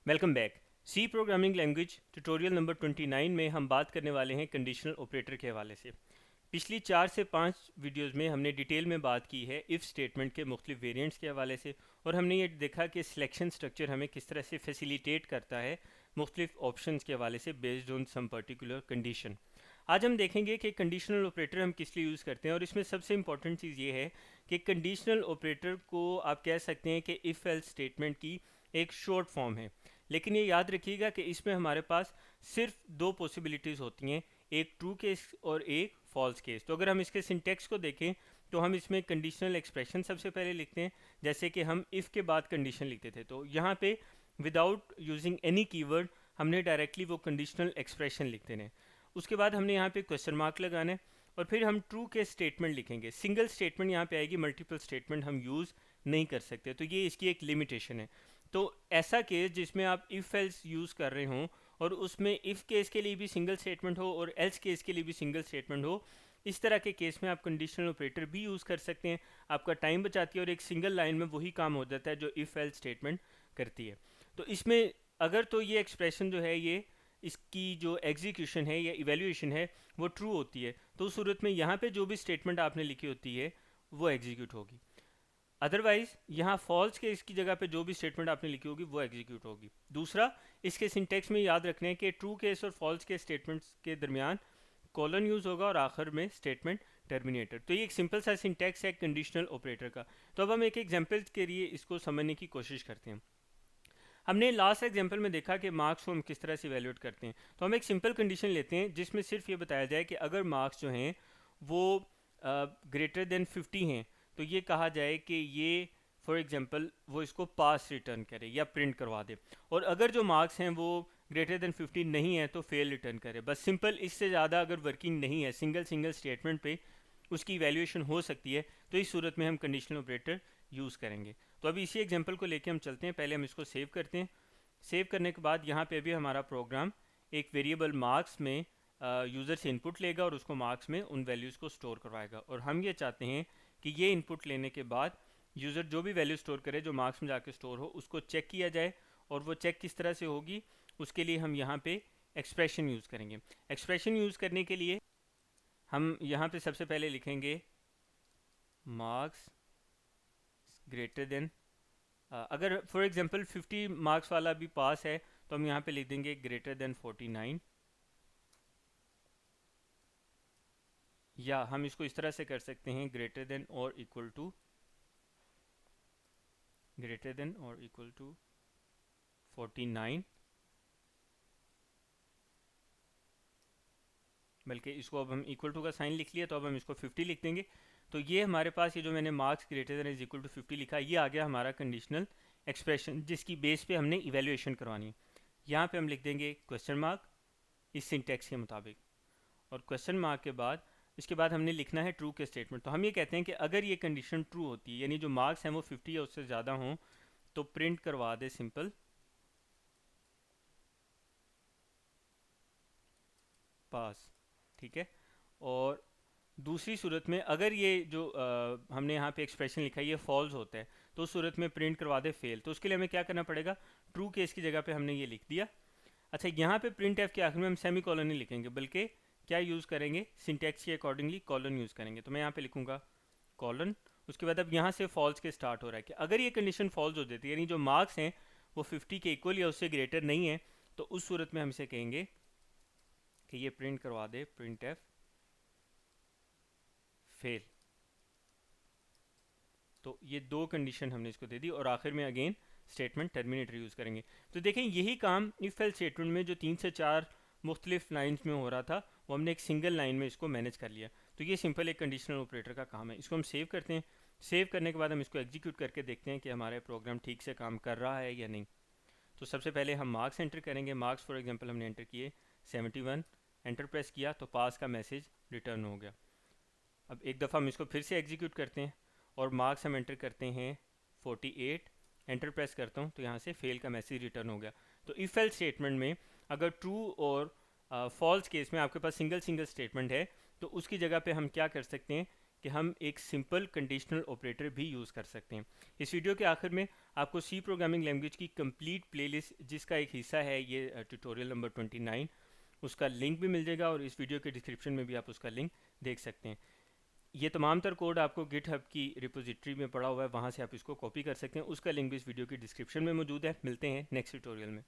Welcome back. C programming language tutorial number 29 में हम बात करने वाले हैं कंडीशनल ऑपरेटर के हवाले से। पिछली 4 से 5 वीडियोस में हमने डिटेल में बात की है इफ़ स्टेटमेंट के मुख्तलिफ वेरिएंट्स के हवाले से, और हमने ये देखा कि सिलेक्शन स्ट्रक्चर हमें किस तरह से फैसिलिटेट करता है मुख्तलिफ ऑप्शंस के हवाले से based on some particular condition. आज हम देखेंगे कि कंडीशनल ऑपरेटर हम किस लिए यूज़ करते हैं, और इसमें सबसे इंपॉर्टेंट चीज़ ये है कि कंडीशनल ऑपरेटर को आप कह सकते हैं कि इफ़ एल्स स्टेटमेंट की एक शॉर्ट फॉर्म है। लेकिन ये याद रखिएगा कि इसमें हमारे पास सिर्फ दो पॉसिबिलिटीज़ होती हैं, एक ट्रू केस और एक फॉल्स केस। तो अगर हम इसके सिंटेक्स को देखें तो हम इसमें कंडीशनल एक्सप्रेशन सबसे पहले लिखते हैं, जैसे कि हम इफ़ के बाद कंडीशन लिखते थे। तो यहाँ पे विदाउट यूजिंग एनी कीवर्ड हमने डायरेक्टली वो कंडीशनल एक्सप्रेशन लिख देने। उसके बाद हमने यहाँ पे क्वेश्चन मार्क लगाना है, और फिर हम ट्रू के स्टेटमेंट लिखेंगे। सिंगल स्टेटमेंट यहाँ पे आएगी, मल्टीपल स्टेटमेंट हम यूज़ नहीं कर सकते, तो ये इसकी एक लिमिटेशन है। तो ऐसा केस जिसमें आप इफ़ एल्स यूज़ कर रहे हों और उसमें इफ़ केस के लिए भी सिंगल स्टेटमेंट हो और एल्स केस के लिए भी सिंगल स्टेटमेंट हो, इस तरह के केस में आप कंडीशनल ऑपरेटर भी यूज़ कर सकते हैं। आपका टाइम बचाती है और एक सिंगल लाइन में वही काम हो जाता है जो इफ़ एल्स स्टेटमेंट करती है। तो इसमें अगर तो ये एक्सप्रेशन जो है, ये इसकी जो एग्जीक्यूशन है या इवेल्यूएशन है वो ट्रू होती है, तो उस सूरत में यहाँ पे जो भी स्टेटमेंट आपने लिखी होती है वो एग्जीक्यूट होगी। अदरवाइज यहाँ फॉल्स के इसकी जगह पे जो भी स्टेटमेंट आपने लिखी होगी वो एग्जीक्यूट होगी। दूसरा, इसके सिंटेक्स में याद रखना है कि ट्रू केस और फॉल्स के स्टेटमेंट्स के दरमियान कॉलन यूज़ होगा और आखिर में स्टेटमेंट टर्मिनेटर। तो ये एक सिंपल सा सिंटेक्स है कंडीशनल ऑपरेटर का। तो अब हम एक एग्जांपल के लिए इसको समझने की कोशिश करते हैं। हमने लास्ट एग्जांपल में देखा कि मार्क्स को हम किस तरह से इवेल्यूएट करते हैं। तो हम एक सिंपल कंडीशन लेते हैं जिसमें सिर्फ ये बताया जाए कि अगर मार्क्स जो हैं वो ग्रेटर देन 50 हैं, तो ये कहा जाए कि ये फॉर एग्जांपल वो इसको पास रिटर्न करे या प्रिंट करवा दे। और अगर जो मार्क्स हैं वो ग्रेटर देन 50 नहीं है तो फेल रिटर्न करे। बस सिंपल, इससे ज़्यादा अगर वर्किंग नहीं है, सिंगल सिंगल स्टेटमेंट पे उसकी वैल्यूएशन हो सकती है, तो इस सूरत में हम कंडीशनल ऑपरेटर यूज़ करेंगे। तो अभी इसी एग्जांपल को लेके हम चलते हैं। पहले हम इसको सेव करते हैं। सेव करने के बाद यहाँ पे भी हमारा प्रोग्राम एक वेरिएबल मार्क्स में यूज़र से इनपुट लेगा और उसको मार्क्स में उन वैल्यूज़ को स्टोर करवाएगा। और हम ये चाहते हैं कि ये इनपुट लेने के बाद यूज़र जो भी वैल्यू स्टोर करे जो मार्क्स में जाके स्टोर हो उसको चेक किया जाए। और वो चेक किस तरह से होगी, उसके लिए हम यहाँ पे एक्सप्रेशन यूज़ करेंगे। एक्सप्रेशन यूज़ करने के लिए हम यहाँ पे सबसे पहले लिखेंगे मार्क्स ग्रेटर देन, अगर फॉर एग्जांपल 50 मार्क्स वाला भी पास है तो हम यहाँ पे लिख देंगे ग्रेटर देन 49। या हम इसको इस तरह से कर सकते हैं ग्रेटर देन और इक्वल टू, ग्रेटर देन और इक्वल टू 49। बल्कि इसको अब हम इक्वल टू का साइन लिख लिया, तो अब हम इसको 50 लिख देंगे। तो ये हमारे पास ये जो मैंने marks greater than is equal to 50 लिखा, ये आ गया हमारा कंडीशनल एक्सप्रेशन जिसकी बेस पे हमने इवेल्युएशन करवानी है। यहाँ पे हम लिख देंगे क्वेश्चन मार्क इस सिंटेक्स के मुताबिक, और क्वेश्चन मार्क के बाद इसके बाद हमने लिखना है ट्रू के स्टेटमेंट। तो हम ये कहते हैं कि अगर ये कंडीशन ट्रू होती है, यानी जो मार्क्स हैं वो 50 या उससे ज़्यादा हों, तो प्रिंट करवा दे सिंपल पास। ठीक है। और दूसरी सूरत में अगर ये जो हमने यहाँ पे एक्सप्रेशन लिखा है ये फॉल्स होता है, तो उस सूरत में प्रिंट करवा दे फेल। तो उसके लिए हमें क्या करना पड़ेगा, ट्रू केस की जगह पे हमने ये लिख दिया। अच्छा, यहाँ पे प्रिंट एफ के आखिर में हम सेमी कॉलन नहीं लिखेंगे, बल्कि क्या यूज़ करेंगे, सिंटेक्स के अकॉर्डिंगली कॉलन यूज़ करेंगे। तो मैं यहाँ पे लिखूँगा कॉलन। उसके बाद अब यहाँ से फॉल्स के स्टार्ट हो रहा है कि अगर ये कंडीशन फॉल्स हो जाती है, यानी जो मार्क्स हैं वो 50 के इक्वल या उससे ग्रेटर नहीं है, तो उस सूरत में हम इसे कहेंगे कि ये प्रिंट करवा दे प्रिंट एफ फेल। तो ये दो कंडीशन हमने इसको दे दी, और आखिर में अगेन स्टेटमेंट टर्मिनेटर यूज़ करेंगे। तो देखें, यही काम इफ एल स्टेटमेंट में जो 3 से 4 मुख्तलिफ लाइन्स में हो रहा था, वो हमने एक सिंगल लाइन में इसको मैनेज कर लिया। तो ये सिंपल एक कंडीशनल ऑपरेटर का काम है। इसको हम सेव करते हैं। सेव करने के बाद हम इसको एग्जीक्यूट करके देखते हैं कि हमारा प्रोग्राम ठीक से काम कर रहा है या नहीं। तो सबसे पहले हम मार्क्स एंटर करेंगे। मार्क्स फॉर एग्जांपल हमने एंटर किए 71, एंटर प्रेस किया तो पास का मैसेज रिटर्न हो गया। अब एक दफ़ा हम इसको फिर से एग्जीक्यूट करते हैं और मार्क्स हम एंटर करते हैं 48, एंटर प्रेस करता हूँ तो यहाँ से फेल का मैसेज रिटर्न हो गया। तो इफ एल स्टेटमेंट में अगर ट्रू और फॉल्स केस में आपके पास सिंगल सिंगल स्टेटमेंट है, तो उसकी जगह पे हम क्या कर सकते हैं कि हम एक सिंपल कंडीशनल ऑपरेटर भी यूज़ कर सकते हैं। इस वीडियो के आखिर में आपको सी प्रोग्रामिंग लैंग्वेज की कंप्लीट प्लेलिस्ट, जिसका एक हिस्सा है ये ट्यूटोरियल नंबर 29, उसका लिंक भी मिल जाएगा और इस वीडियो के डिस्क्रिप्शन में भी आप उसका लिंक देख सकते हैं। ये तमाम तर कोड आपको गिटहब की रिपोजिटरी में पड़ा हुआ है, वहाँ से आप इसको कॉपी कर सकते हैं। उसका लिंक भी इस वीडियो की डिस्क्रिप्शन में मौजूद है। मिलते हैं नेक्स्ट ट्यूटोरियल में।